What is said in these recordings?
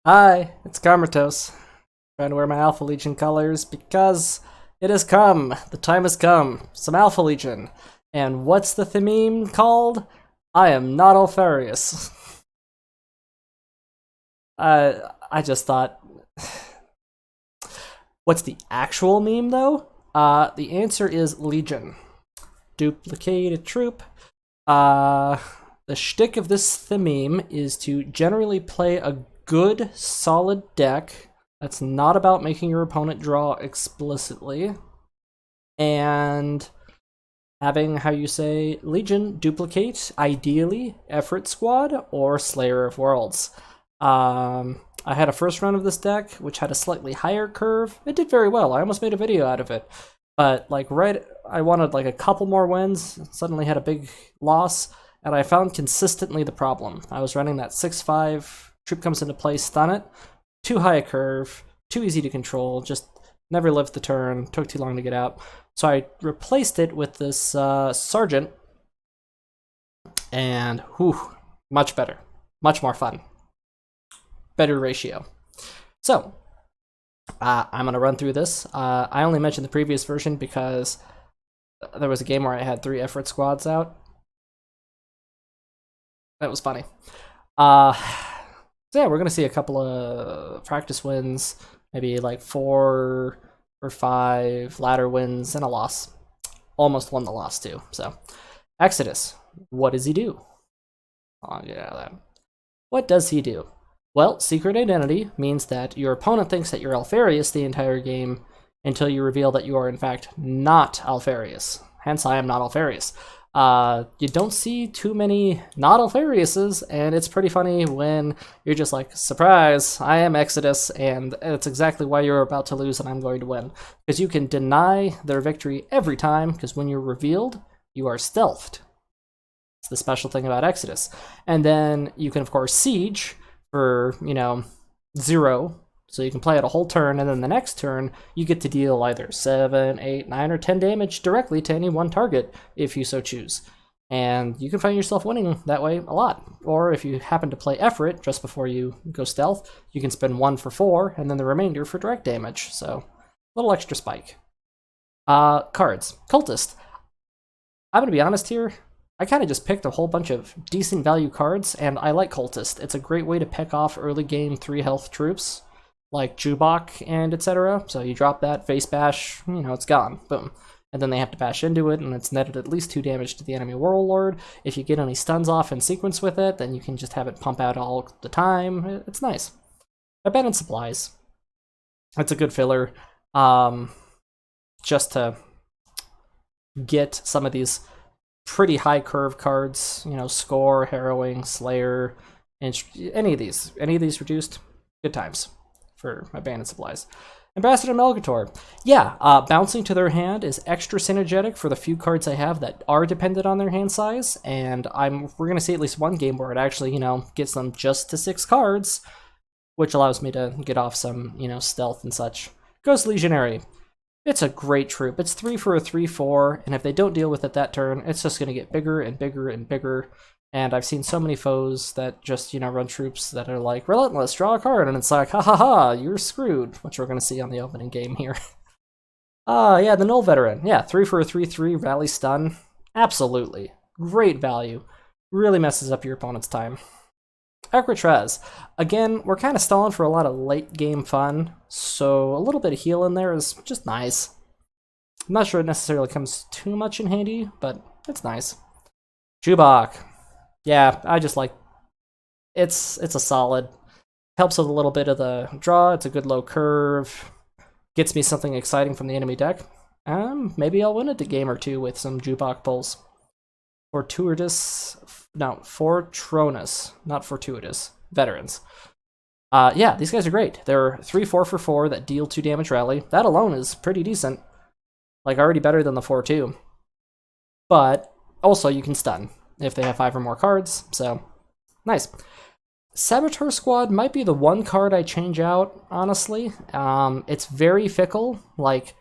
Hi, it's Carmatos. Trying to wear my Alpha Legion colors because it has come. The time has come. Some Alpha Legion. And what's the theme called? I am not Alpharius. I just thought, what's the actual meme though? The answer is Legion. Duplicated troop. The shtick of this theme is to generally play a good, solid deck that's not about making your opponent draw explicitly, and having, how you say, Legion duplicate, ideally, Effort Squad or Slayer of Worlds. I had a first run of this deck, which had a slightly higher curve. It did very well. I almost made a video out of it. But, like, I wanted, like, a couple more wins, suddenly had a big loss, and I found consistently the problem. I was running that 6-5, troop comes into play, stun it, too high a curve, too easy to control, just never lived the turn, took too long to get out. So I replaced it with this Sergeant, and whew, much better, much more fun. Better ratio. So, I'm going to run through this. I only mentioned the previous version because there was a game where I had 3 effort squads out. That was funny. So yeah, we're going to see a couple of practice wins, maybe like 4 or 5 ladder wins, and a loss. Almost won the loss too. So, Exodus, what does he do? Oh, yeah, what does he do? Well, secret identity means that your opponent thinks that you're Alpharius the entire game until you reveal that you are in fact not Alpharius. Hence, I am not Alpharius. You don't see too many not Alphariuses, and it's pretty funny when you're just like, surprise, I am Exodus, and it's exactly why you're about to lose and I'm going to win. Because you can deny their victory every time, because when you're revealed, you are stealthed. It's the special thing about Exodus. And then you can, of course, siege for, 0, so you can play it a whole turn, and then the next turn you get to deal either 7, 8, 9, or 10 damage directly to any one target if you so choose. And you can find yourself winning that way a lot. Or if you happen to play Effort just before you go stealth, you can spend 1 for 4, and then the remainder for direct damage, so a little extra spike. Cards. Cultist. I'm going to be honest here, I kind of just picked a whole bunch of decent value cards, and I like Cultist. It's a great way to pick off early game 3 health troops, like Jubok and etc. So you drop that, face bash, it's gone. Boom. And then they have to bash into it, and it's netted at least 2 damage to the enemy Warlord. If you get any stuns off in sequence with it, then you can just have it pump out all the time. It's nice. Abandoned Supplies. It's a good filler. Just to get some of these pretty high curve cards, Score, Harrowing, Slayer, and any of these reduced, good times for Abandoned Supplies. Ambassador Melgator. Yeah, bouncing to their hand is extra synergetic for the few cards I have that are dependent on their hand size, and we're going to see at least one game where it actually, gets them just to 6 cards, which allows me to get off some, stealth and such. Ghost Legionary. It's a great troop. It's 3 for a 3/4, and if they don't deal with it that turn, it's just going to get bigger and bigger and bigger. And I've seen so many foes that just, run troops that are like, relentless, draw a card, and it's like, ha ha ha, you're screwed, which we're going to see on the opening game here. Yeah, the Null Veteran. Yeah, 3 for a 3/3, rally stun. Absolutely. Great value. Really messes up your opponent's time. Equitrez. Again, we're kind of stalling for a lot of late game fun, so a little bit of heal in there is just nice. I'm not sure it necessarily comes too much in handy, but it's nice. Jubok. Yeah, I just like it's a solid. Helps with a little bit of the draw, it's a good low curve. Gets me something exciting from the enemy deck. Maybe I'll win it a game or 2 with some Jubok pulls. Fortronus, not Fortuitous. Veterans. Yeah, these guys are great. They're 3/4 for 4 that deal 2 damage rally. That alone is pretty decent. Like, already better than the 4/2. But also you can stun if they have 5 or more cards, so nice. Saboteur Squad might be the one card I change out, honestly. It's very fickle. Like,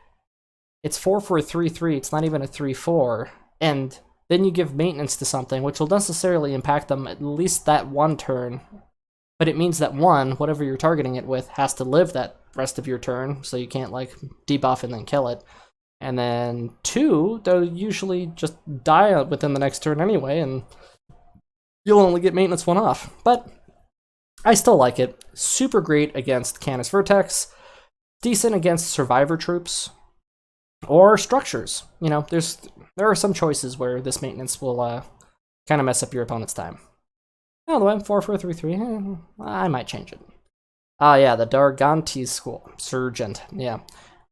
it's 4 for a 3/3, it's not even a 3/4. And then you give maintenance to something, which will necessarily impact them at least that one turn. but it means that one, whatever you're targeting it with, has to live that rest of your turn, so you can't like debuff and then kill it. And then two, they'll usually just die within the next turn anyway, and you'll only get maintenance one off. But I still like it. Super great against Canis Vertex, decent against survivor troops, or structures. You know, there are some choices where this maintenance will kind of mess up your opponent's time. By the way, 4 for a 3/3. I might change it. Yeah, the Dargantes School. Surgeant. Yeah.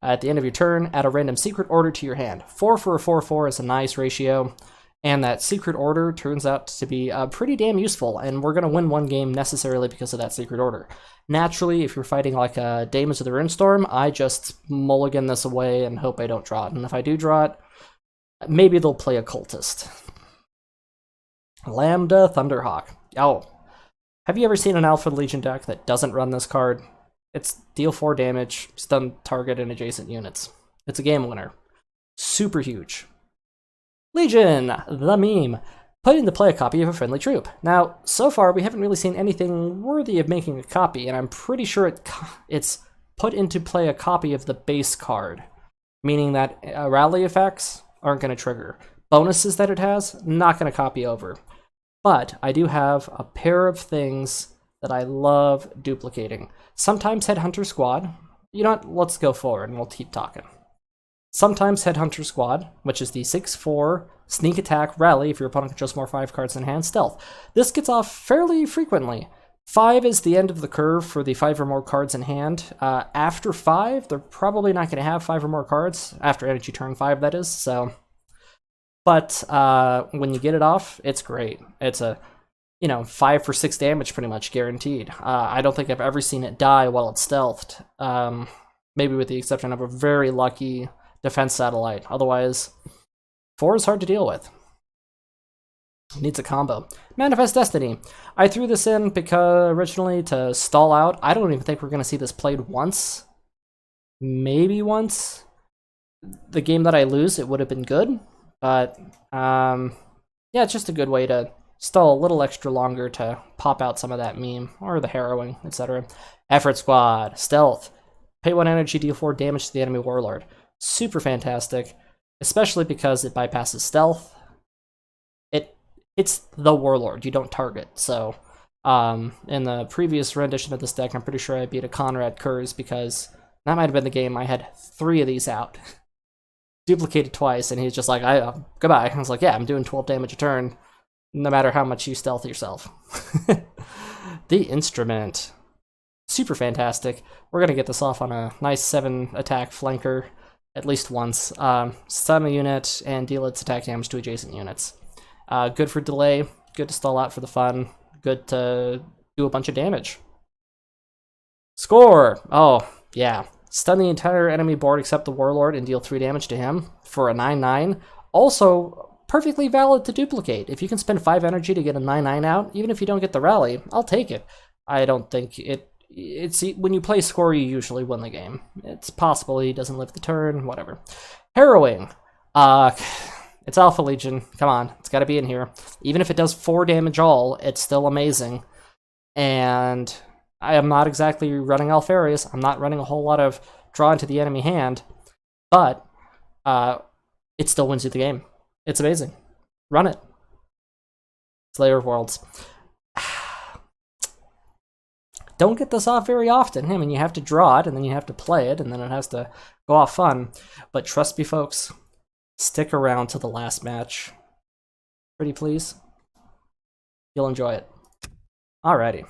At the end of your turn, add a random secret order to your hand. 4 for a 4/4 is a nice ratio, and that secret order turns out to be pretty damn useful, and we're going to win one game necessarily because of that secret order. Naturally, if you're fighting like a Daemons of the Runestorm, I just mulligan this away and hope I don't draw it. And if I do draw it, maybe they'll play a Cultist. Lambda Thunderhawk. Oh, have you ever seen an Alpha Legion deck that doesn't run this card? It's deal 4 damage, stun target and adjacent units. It's a game winner. Super huge. Legion, the meme. Put into play a copy of a friendly troop. Now, so far, we haven't really seen anything worthy of making a copy, and I'm pretty sure it's put into play a copy of the base card, meaning that rally effects aren't going to trigger. Bonuses that it has, not going to copy over. But I do have a pair of things that I love duplicating. Sometimes Headhunter Squad. You know what? Let's go forward and we'll keep talking. Sometimes Headhunter Squad, which is the 6/4 sneak attack rally if your opponent controls more 5 cards in hand stealth. This gets off fairly frequently. 5 is the end of the curve for the 5 or more cards in hand. After 5, they're probably not going to have 5 or more cards. After energy turn 5, that is. So, but when you get it off, it's great. It's a 5 for 6 damage pretty much guaranteed. I don't think I've ever seen it die while it's stealthed. Maybe with the exception of a very lucky defense satellite. Otherwise, 4 is hard to deal with. Needs a combo. Manifest Destiny. I threw this in because originally to stall out. I don't even think we're going to see this played once. Maybe once. The game that I lose, it would have been good. But, yeah, it's just a good way to stall a little extra longer to pop out some of that meme, or the harrowing, etc. Effort Squad. Stealth. Pay 1 energy, deal 4 damage to the enemy warlord. Super fantastic, especially because it bypasses stealth. It's the warlord, you don't target. So, in the previous rendition of this deck, I'm pretty sure I beat a Conrad Kurz because that might have been the game I had 3 of these out. Duplicated twice, and he's just like, goodbye. I was like, yeah, I'm doing 12 damage a turn, no matter how much you stealth yourself. The Instrument. Super fantastic. We're going to get this off on a nice 7 attack flanker at least once. Stun a unit and deal its attack damage to adjacent units. Good for delay, good to stall out for the fun, good to do a bunch of damage. Score! Oh, yeah. Stun the entire enemy board except the warlord and deal 3 damage to him for a 9/9. Also, perfectly valid to duplicate. If you can spend 5 energy to get a 9/9 out, even if you don't get the rally, I'll take it. I don't think it's when you play score, you usually win the game. It's possible he doesn't live the turn, whatever. Harrowing. It's Alpha Legion. Come on, it's got to be in here. Even if it does 4 damage all, it's still amazing. And I am not exactly running Alpharius. I'm not running a whole lot of draw into the enemy hand, but it still wins you the game. It's amazing. Run it. Slayer of Worlds. Don't get this off very often. I mean, you have to draw it, and then you have to play it, and then it has to go off fun. But trust me, folks, stick around to the last match. Pretty please. You'll enjoy it. Alrighty.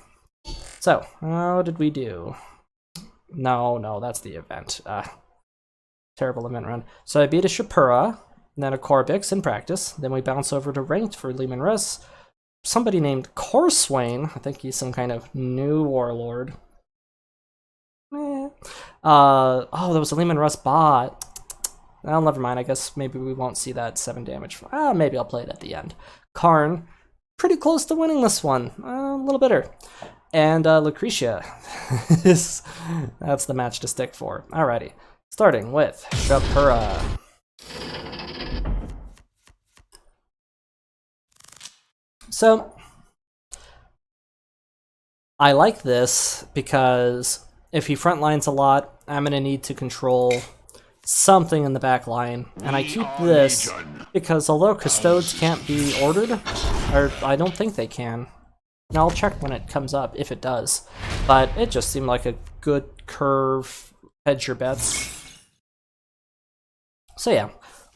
So, how did we do? No, that's the event. Terrible event run. So I beat a Shapura, then a Corbix in practice. Then we bounce over to ranked for Lehman Russ. Somebody named Corswain. I think he's some kind of new warlord. Oh, there was a Lehman Russ bot. Well, never mind. I guess maybe we won't see that 7 damage. Maybe I'll play it at the end. Karn, pretty close to winning this one. A little bitter. And Lucretia. That's the match to stick for. Alrighty. Starting with Shapura. So, I like this because if he frontlines a lot, I'm going to need to control something in the back line. And I keep this because although Custodes can't be ordered, or I don't think they can. And I'll check when it comes up, if it does. But it just seemed like a good curve, hedge your bets. So yeah,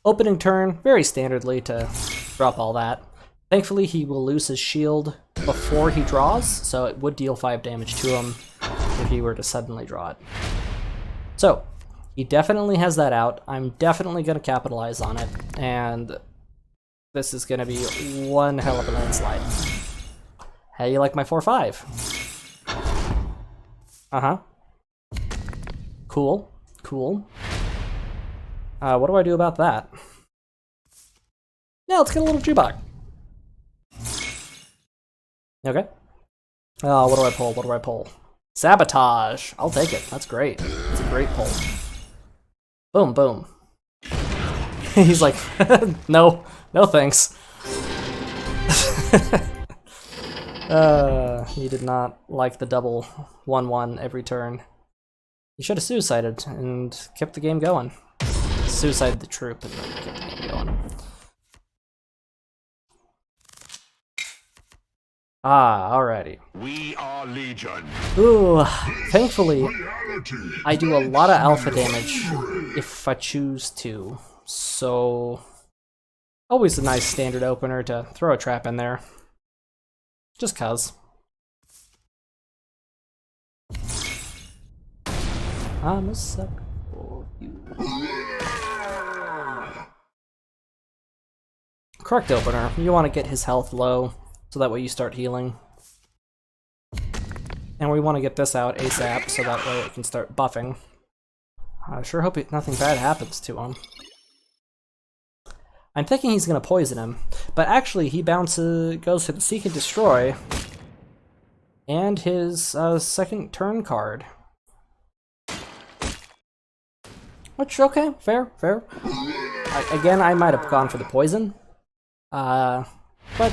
opening turn, very standardly to drop all that. Thankfully he will lose his shield before he draws, so it would deal 5 damage to him if he were to suddenly draw it. So, he definitely has that out. I'm definitely going to capitalize on it, and this is going to be one hell of a landslide. How you like my 4-5? Uh-huh. Cool. Cool. What do I do about that? Yeah, let's get a little Jubok. Okay. What do I pull? What do I pull? Sabotage! I'll take it. That's great. That's a great pull. Boom, boom. He's like, no thanks. He did not like the double 1-1 every turn. He should have suicided and kept the game going. Suicided the troop and then kept the game going. Ah, alrighty. We are Legion. Ooh, thankfully, I do a lot of alpha damage if I choose to. So, always a nice standard opener to throw a trap in there. Just cuz. I'm a sucker for you. Correct opener. You want to get his health low, so that way you start healing. And we want to get this out ASAP, so that way it can start buffing. I sure hope nothing bad happens to him. I'm thinking he's going to poison him, but actually he goes to the Seek and Destroy, and his second turn card. Which, okay, fair. Again, I might have gone for the poison, but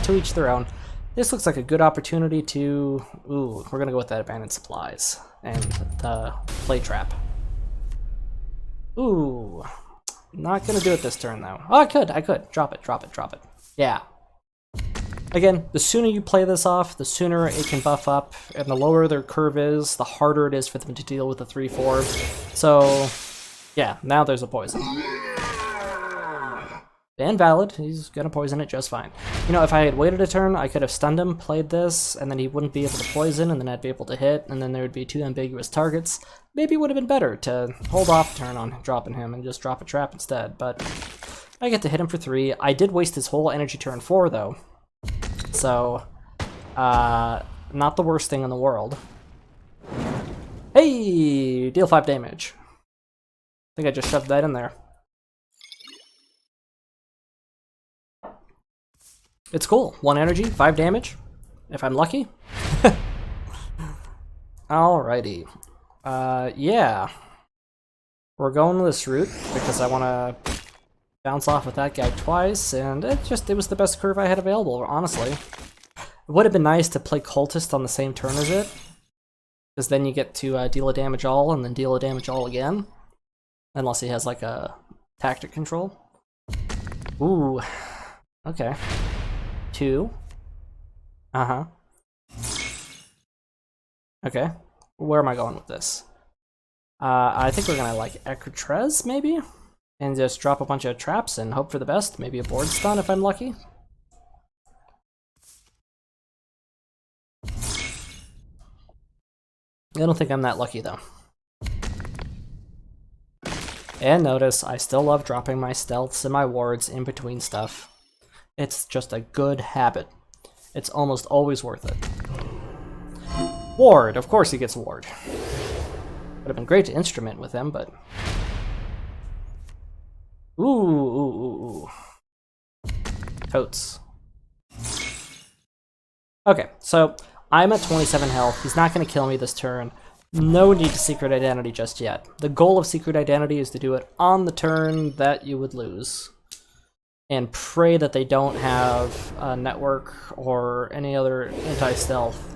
to each their own. This looks like a good opportunity to... Ooh, we're going to go with that Abandoned Supplies and the Play Trap. Ooh, not going to do it this turn, though. Oh, I could. Drop it. Yeah. Again, the sooner you play this off, the sooner it can buff up, and the lower their curve is, the harder it is for them to deal with the 3-4. So, yeah, now there's a poison. And valid, he's gonna poison it just fine. You know, if I had waited a turn, I could have stunned him, played this, and then he wouldn't be able to poison, and then I'd be able to hit, and then there would be 2 ambiguous targets. Maybe it would have been better to hold off a turn on dropping him and just drop a trap instead, but I get to hit him for 3. I did waste his whole energy turn 4, though. So, not the worst thing in the world. Hey! Deal 5 damage. I think I just shoved that in there. It's cool. 1 energy, 5 damage, if I'm lucky. Alrighty. Yeah. We're going this route because I want to bounce off with that guy twice, and it was the best curve I had available, honestly. It would have been nice to play Cultist on the same turn as it, because then you get to deal a damage all and then deal a damage all again. Unless he has like a tactic control. Ooh. Okay. 2. Uh-huh. Okay. Where am I going with this? I think we're gonna like Ecritrez, maybe? And just drop a bunch of traps and hope for the best. Maybe a board stun if I'm lucky. I don't think I'm that lucky though. And notice, I still love dropping my stealths and my wards in between stuff. It's just a good habit. It's almost always worth it. Ward! Of course he gets ward. Would have been great to instrument with him, but... Ooh. Totes. Okay, so I'm at 27 health. He's not going to kill me this turn. No need to Secret Identity just yet. The goal of Secret Identity is to do it on the turn that you would lose. And pray that they don't have a network or any other anti-stealth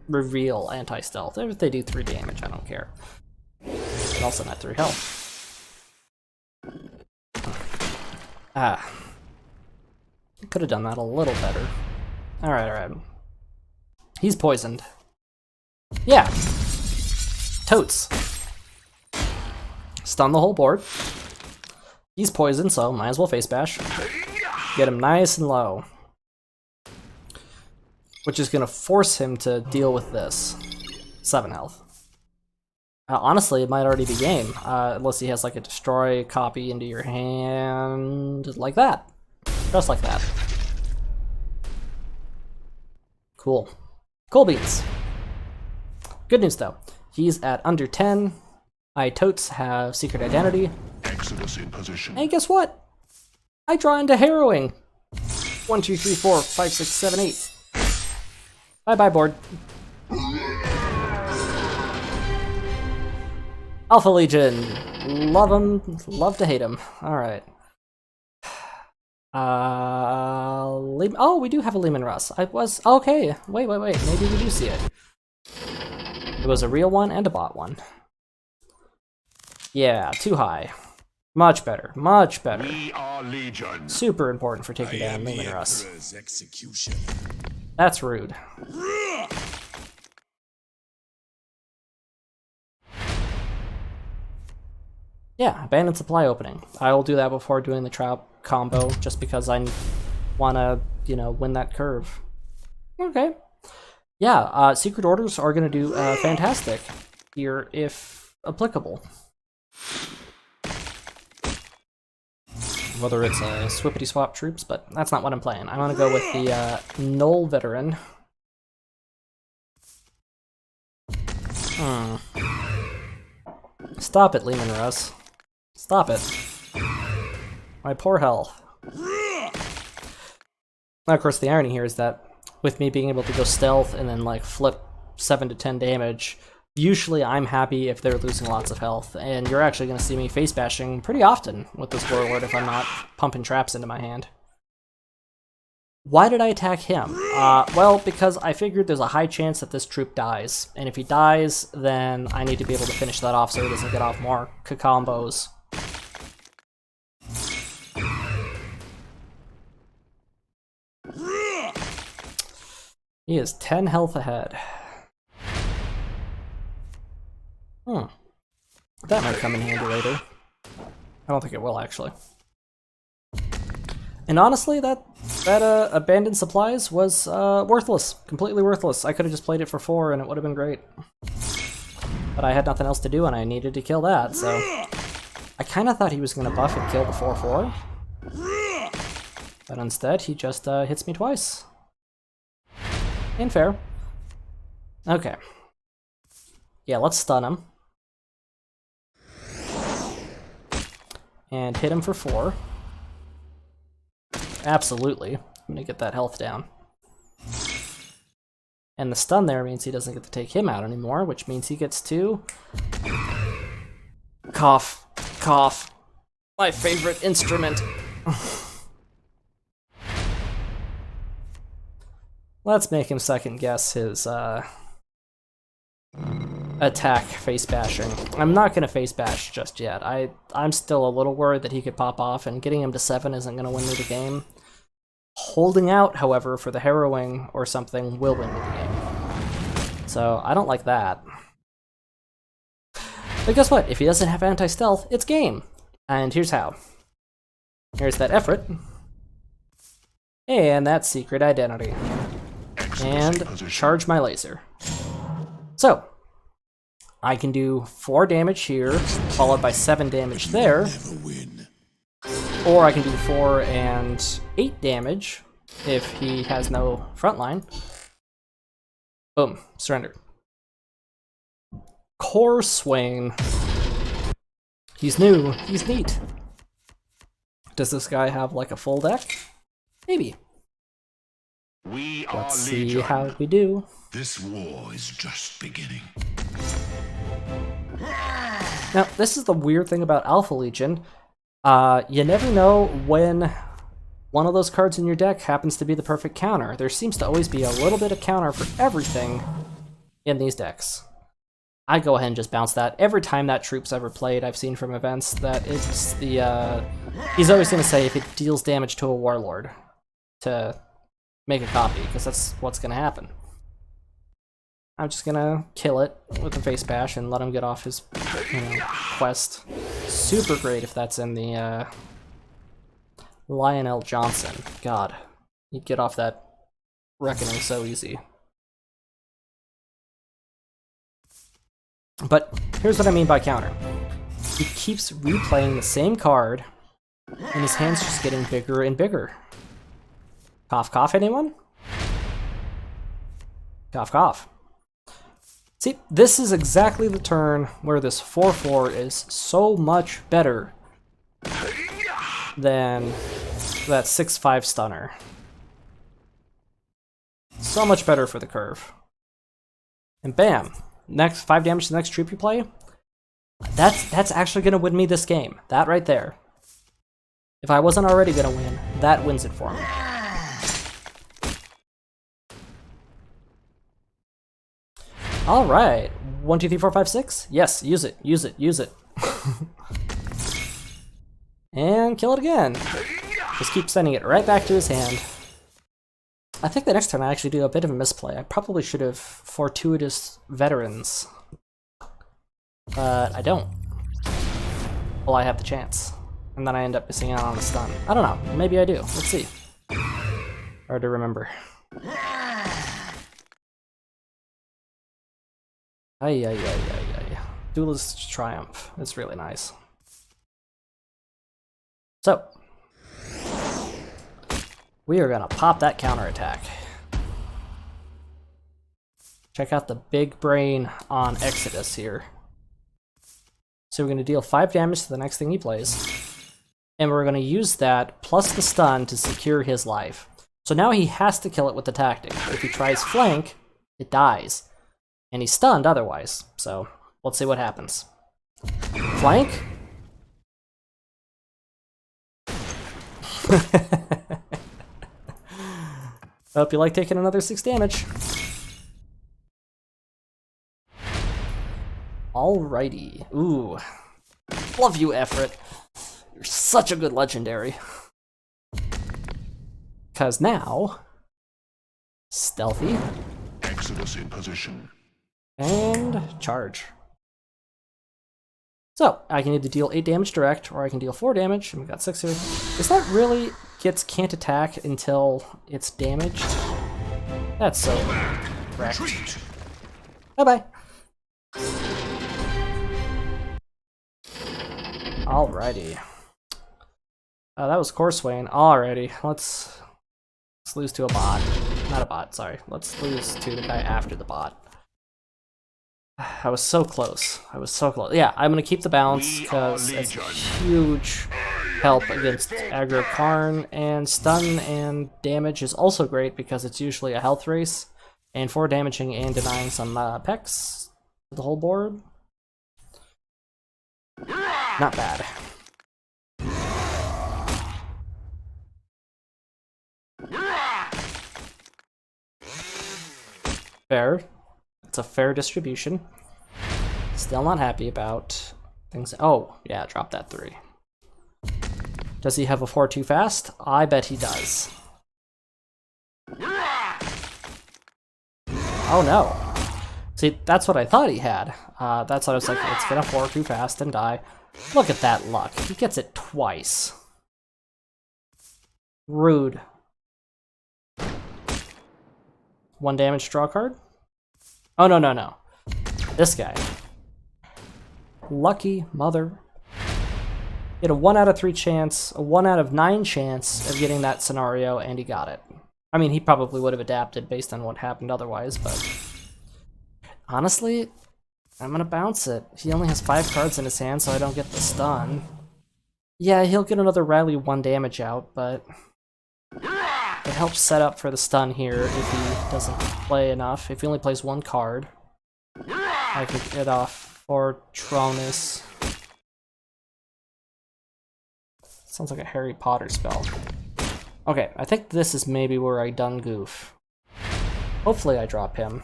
reveal anti-stealth. If they do 3 damage, I don't care. But also not 3 health. Ah. Could have done that a little better. Alright, alright. He's poisoned. Yeah. Totes. Stun the whole board. He's poisoned, so might as well face bash. Get him nice and low. Which is gonna force him to deal with this. 7 health. Honestly, it might already be game, unless he has like a destroy copy into your hand, like that. Just like that. Cool. Cool beans. Good news though. He's at under 10. I totes have secret identity. Exodus in position. And guess what? I draw into harrowing. 1, 2, 3, 4, 5, 6, 7, 8. Bye-bye, board. Alpha Legion. Love him. Love to hate him. Alright. Oh, we do have a Lehman Russ. Okay. Wait. Maybe we do see it. It was a real one and a bot one. Yeah, too high. Much better. Much better. We are Legion. Super important for taking down Lehman Russ. That's rude. Yeah, abandoned supply opening. I will do that before doing the trap combo, just because I want to, win that curve. Okay. Yeah, secret orders are going to do fantastic here if applicable. Whether it's swippity swap troops, but that's not what I'm playing. I'm going to go with the Null Veteran. Stop it, Lehman Russ. Stop it. My poor health. Now, of course, the irony here is that with me being able to go stealth and then like flip 7 to 10 damage, usually I'm happy if they're losing lots of health, and you're actually going to see me face bashing pretty often with this warlord if I'm not pumping traps into my hand. Why did I attack him? Well, because I figured there's a high chance that this troop dies, and if he dies, then I need to be able to finish that off so he doesn't get off more combos. He is 10 health ahead. That might come in handy later. I don't think it will, actually. And honestly, that abandoned supplies was worthless. Completely worthless. I could have just played it for 4 and it would have been great. But I had nothing else to do and I needed to kill that, so... I kind of thought he was going to buff and kill the 4/4. But instead, he just hits me twice. And fair. Okay. Yeah, let's stun him. And hit him for 4. Absolutely. I'm gonna get that health down. And the stun there means he doesn't get to take him out anymore, which means he gets to... Cough. Cough. My favorite instrument. Let's make him second guess his attack face bashing. I'm not gonna face bash just yet. I'm still a little worried that he could pop off, and getting him to 7 isn't gonna win me the game. Holding out, however, for the harrowing or something will win me the game. So I don't like that. But guess what? If he doesn't have anti-stealth, it's game. And here's how. Here's that effort. And that secret identity. And charge my laser. So, I can do 4 damage here, followed by 7 damage there. Or I can do 4 and 8 damage if he has no frontline. Boom, surrender. Core Swain. He's new, he's neat. Does this guy have like a full deck? Maybe. Let's see how we do. This war is just beginning. Now, this is the weird thing about Alpha Legion. You never know when one of those cards in your deck happens to be the perfect counter. There seems to always be a little bit of counter for everything, in these decks. I go ahead and just bounce that. Every time that troop's ever played, I've seen from events that it's the, he's always going to say if it deals damage to a warlord to make a copy, because that's what's going to happen. I'm just going to kill it with a face bash and let him get off his, quest. Super great if that's in the, Lionel Johnson. God, he'd get off that reckoning so easy. But here's what I mean by counter. He keeps replaying the same card, and his hand's just getting bigger and bigger. Cough, cough, anyone? Cough, cough. See, this is exactly the turn where this 4/4 is so much better than that 6/5 stunner. So much better for the curve. And bam! Next 5 damage to the next troop you play. That's actually gonna win me this game. That right there. If I wasn't already gonna win, that wins it for me. Alright. 1, 2, 3, 4, 5, 6? Yes, use it, use it, use it. And kill it again. Just keep sending it right back to his hand. I think the next time I actually do a bit of a misplay. I probably should have fortuitous veterans. But I don't. Well, I have the chance. And then I end up missing out on a stun. I don't know. Maybe I do. Let's see. Hard to remember. Ay, ay, ay, ay, ay. Duelist Triumph. It's really nice. So, we are gonna pop that counterattack. Check out the big brain on Exodus here. So we're gonna deal 5 damage to the next thing he plays. And we're gonna use that plus the stun to secure his life. So now he has to kill it with the tactic. If he tries flank, it dies. And he's stunned otherwise. So let's see what happens. Flank? Hope you like taking another 6 damage. Alrighty. Ooh. Love you, Efrit. You're such a good legendary. Because now... Stealthy. Exodus in position. And charge. So, I can either deal 8 damage direct, or I can deal 4 damage, and we got 6 here. Is that really can't attack until it's damaged? That's so wrecked. Bye-bye. Alrighty. That was Corswain. Alrighty, let's lose to a bot. Not a bot, sorry. Let's lose to the guy after the bot. I was so close. I was so close. Yeah, I'm gonna keep the bounce because it's a huge help against aggro Karn, and stun and damage is also great because it's usually a health race, and for damaging and denying some pecs to the whole board. Not bad. Fair. It's a fair distribution. Still not happy about things. Oh, yeah, drop that 3. Does he have a 4 too fast? I bet he does. Oh no. See, that's what I thought he had. That's what I was like, it's gonna 4 too fast and die. Look at that luck. He gets it twice. Rude. 1 damage, draw card? Oh, no, no, no. This guy. Lucky mother. He had a 1 out of 3 chance, a 1 out of 9 chance of getting that scenario, and he got it. I mean, he probably would have adapted based on what happened otherwise, but... honestly, I'm gonna bounce it. He only has 5 cards in his hand, so I don't get the stun. Yeah, he'll get another rally 1 damage out, but... it helps set up for the stun here if he doesn't play enough. If he only plays 1 card, I could get off for Tronus. Sounds like a Harry Potter spell. Okay, I think this is maybe where I done goof. Hopefully I drop him.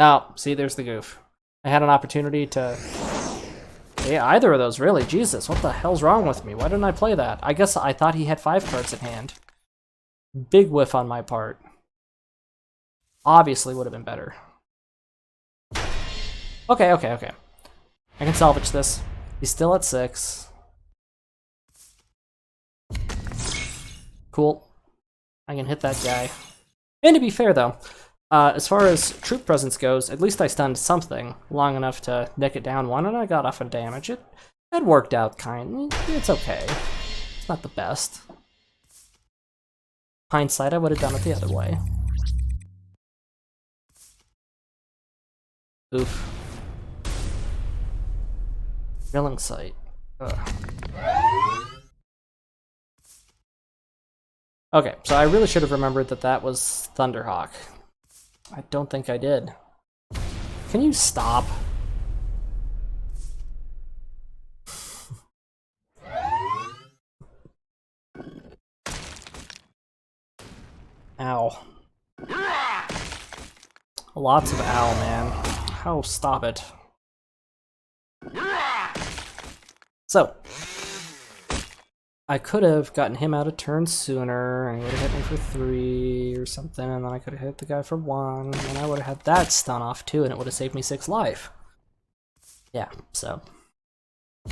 No, see, there's the goof. I had an opportunity to... Yeah, either of those, really. Jesus, what the hell's wrong with me? Why didn't I play that? I guess I thought he had 5 cards in hand. Big whiff on my part. Obviously would have been better. Okay. I can salvage this. He's still at 6. Cool. I can hit that guy. And to be fair, though, as far as troop presence goes, at least I stunned something long enough to nick it down 1, and I got off a damage. It worked out kind. It's okay. It's not the best. Hindsight, I would have done it the other way. Oof. Drilling site. Ugh. Okay, so I really should have remembered that that was Thunderhawk. I don't think I did. Can you stop? Ow. Lots of ow, man. Oh, stop it. So, I could have gotten him out a turn sooner, and he would have hit me for 3 or something, and then I could have hit the guy for 1, and I would have had that stun off too, and it would have saved me 6 life. Yeah, so.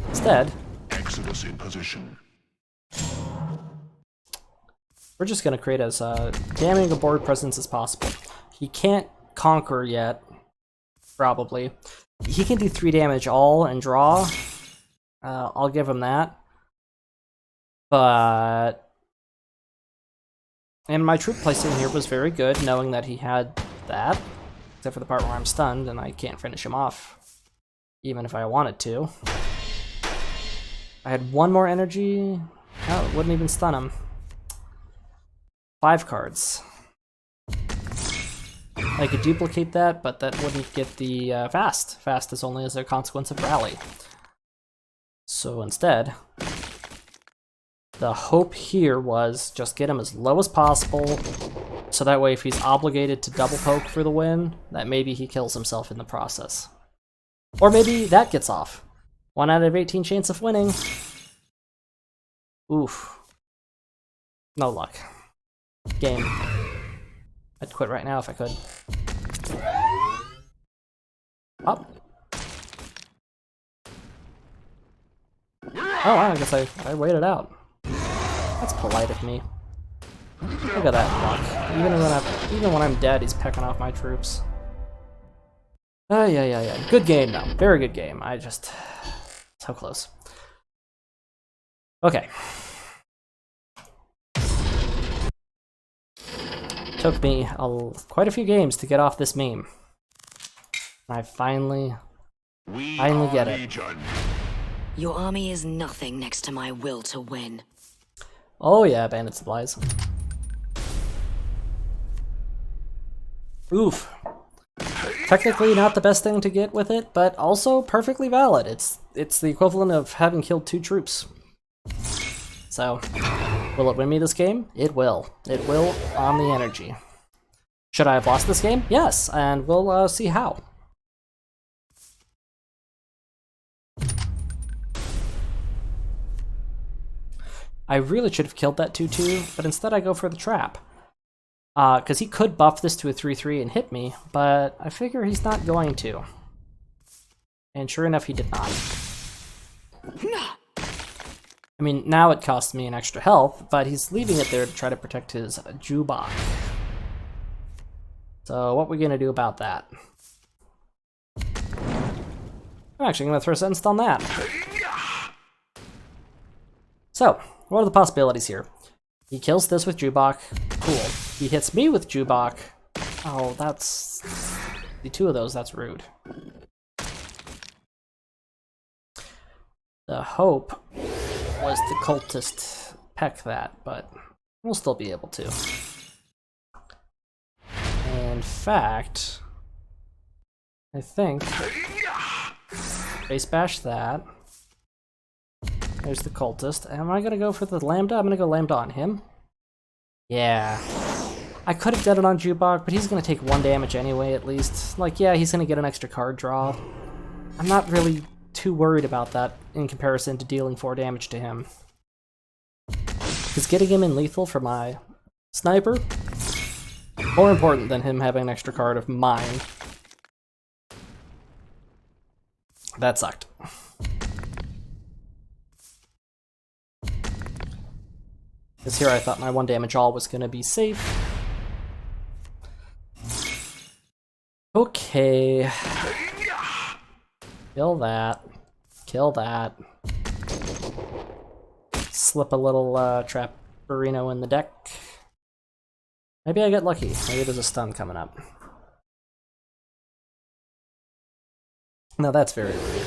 Instead, Exodus in position. we're just going to create as damning a board presence as possible. He can't conquer yet, probably. He can do 3 damage all and draw. I'll give him that. But... And my troop placing here was very good, knowing that he had that. Except for the part where I'm stunned and I can't finish him off. Even if I wanted to. I had 1 more energy. Oh, it wouldn't even stun him. 5 cards. I could duplicate that, but that wouldn't get the fast. Fast is only as a consequence of rally. So instead, the hope here was just get him as low as possible, so that way if he's obligated to double poke for the win, that maybe he kills himself in the process. Or maybe that gets off. 1 out of 18 chance of winning. Oof. No luck. Game. I'd quit right now if I could. Up. Oh, I guess I waited out. That's polite of me. Look at that luck. Even when I'm dead, he's pecking off my troops. Yeah. Good game, though. Very good game. So close. Okay. Took me quite a few games to get off this meme. I finally get it. Your army is nothing next to my will to win. Oh yeah, bandit supplies. Oof. Technically not the best thing to get with it, but also perfectly valid. It's the equivalent of having killed 2 troops. So, will it win me this game? It will. It will on the energy. Should I have lost this game? Yes, and we'll see how. I really should have killed that 2-2, but instead I go for the trap. Because he could buff this to a 3-3 and hit me, but I figure he's not going to. And sure enough, he did not. I mean, now it costs me an extra health, but he's leaving it there to try to protect his Jubok. So what are we going to do about that? I'm actually going to throw a sentence on that. So, what are the possibilities here? He kills this with Jubok. Cool. He hits me with Jubok. Oh, that's... the 2 of those, that's rude. The hope was the cultist peck that, but we'll still be able to. In fact, I think base bash that. There's the cultist. Am I gonna go for the Lambda? I'm gonna go Lambda on him. Yeah. I could have done it on Jubok, but he's going to take 1 damage anyway, at least. Like, yeah, he's going to get an extra card draw. I'm not really too worried about that in comparison to dealing 4 damage to him. Because getting him in lethal for my sniper, more important than him having an extra card of mine. That sucked. Because here I thought my 1 damage all was going to be safe. Okay. Kill that. Kill that. Slip a little Trapperino in the deck. Maybe I get lucky. Maybe there's a stun coming up. No, that's very rude.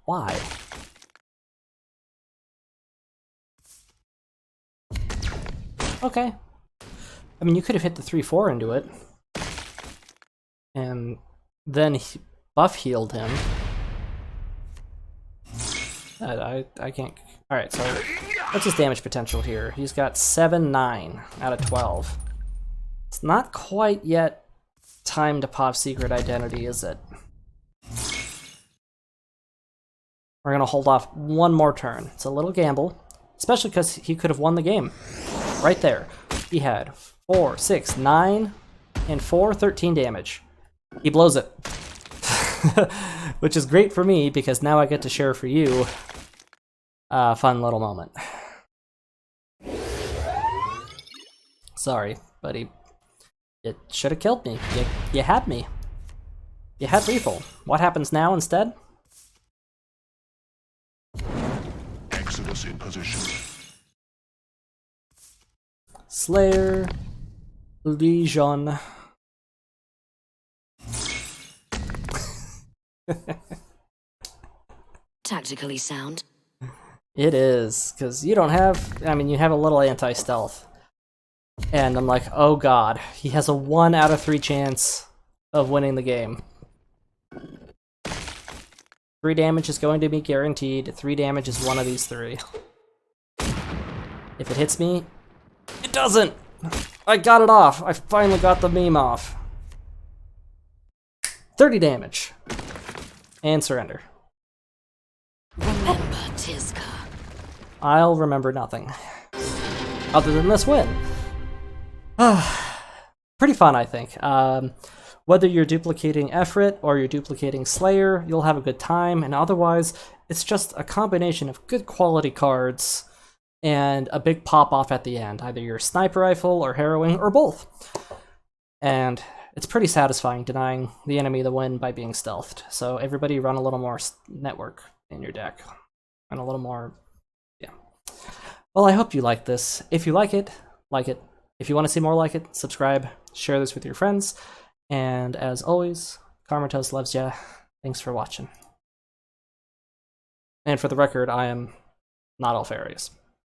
Why? Okay. I mean, you could have hit the 3-4 into it. And then buff healed him. I can't... Alright, so what's his damage potential here? He's got 7-9 out of 12. It's not quite yet time to pop Secret Identity, is it? We're gonna hold off 1 more turn. It's a little gamble, especially because he could have won the game. Right there. He had 4, 6, 9, and 4, 13 damage. He blows it. Which is great for me, because now I get to share for you a fun little moment. Sorry, buddy. It should have killed me. You had me. You had lethal. What happens now instead? Exodus in position. Slayer. Legion. Tactically sound. It is, because you don't have... I mean, you have a little anti-stealth. And I'm like, oh god, he has a 1 out of 3 chance of winning the game. 3 damage is going to be guaranteed. 3 damage is one of these 3. If it hits me, it doesn't! I got it off! I finally got the meme off. 30 damage. And surrender. Remember, Tizka. I'll remember nothing. Other than this win. Pretty fun, I think. Whether you're duplicating Efrit or you're duplicating Slayer, you'll have a good time, and otherwise, it's just a combination of good quality cards and a big pop-off at the end. Either your sniper rifle or harrowing, or both. And it's pretty satisfying denying the enemy the win by being stealthed. So everybody run a little more network in your deck. And a little more... yeah. Well, I hope you like this. If you like it, like it. If you want to see more like it, subscribe, share this with your friends, and as always, Karmatos loves ya. Thanks for watching. And for the record, I am not Alpharius.